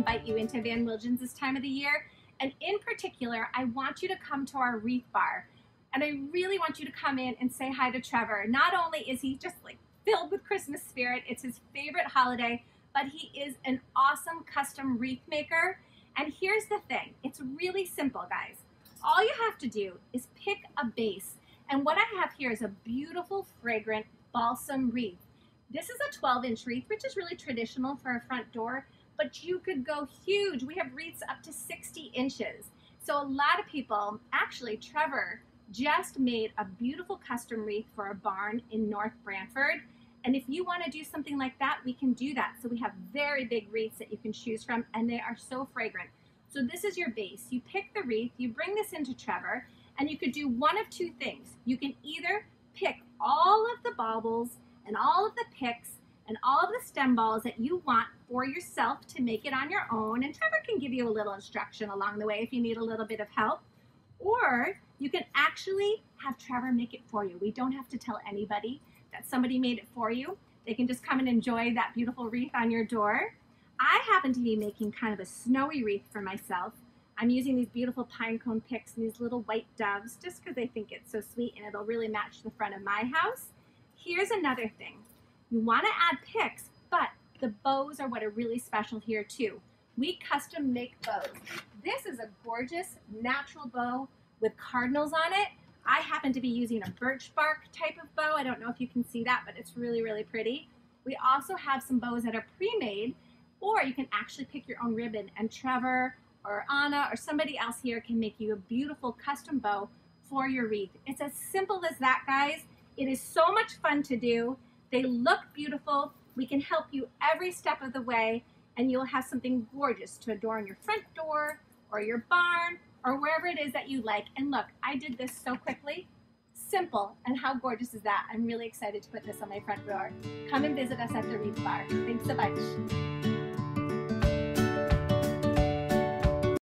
invite you into Van Wilgen's this time of the year. And in particular, I want you to come to our Wreath Bar. And I really want you to come in and say hi to Trevor. Not only is he just like filled with Christmas spirit, it's his favorite holiday, but he is an awesome custom wreath maker. And here's the thing, it's really simple, guys. All you have to do is pick a base. And what I have here is a beautiful, fragrant balsam wreath. This is a 12-inch wreath, which is really traditional for a front door, but you could go huge. We have wreaths up to 60 inches. So a lot of people, actually Trevor just made a beautiful custom wreath for a barn in North Branford. And if you want to do something like that, we can do that. So we have very big wreaths that you can choose from, and they are so fragrant. So this is your base. You pick the wreath, you bring this into Trevor, and you could do one of two things. You can either pick all of the baubles and all of the picks and all of the stem balls that you want for yourself to make it on your own. And Trevor can give you a little instruction along the way if you need a little bit of help. Or you can actually have Trevor make it for you. We don't have to tell anybody that somebody made it for you. They can just come and enjoy that beautiful wreath on your door. I happen to be making kind of a snowy wreath for myself. I'm using these beautiful pine cone picks and these little white doves just because I think it's so sweet and it'll really match the front of my house. Here's another thing. You want to add picks, but the bows are what are really special here too. We custom make bows. This is a gorgeous natural bow with cardinals on it. I happen to be using a birch bark type of bow. I don't know if you can see that, but it's really, really pretty. We also have some bows that are pre-made, or you can actually pick your own ribbon, and Trevor or Anna or somebody else here can make you a beautiful custom bow for your wreath. It's as simple as that, guys. It is so much fun to do. They look beautiful. We can help you every step of the way, and you'll have something gorgeous to adorn your front door or your barn or wherever it is that you like. And look, I did this so quickly. Simple, and how gorgeous is that? I'm really excited to put this on my front door. Come and visit us at the Wreath Bar. Thanks a bunch.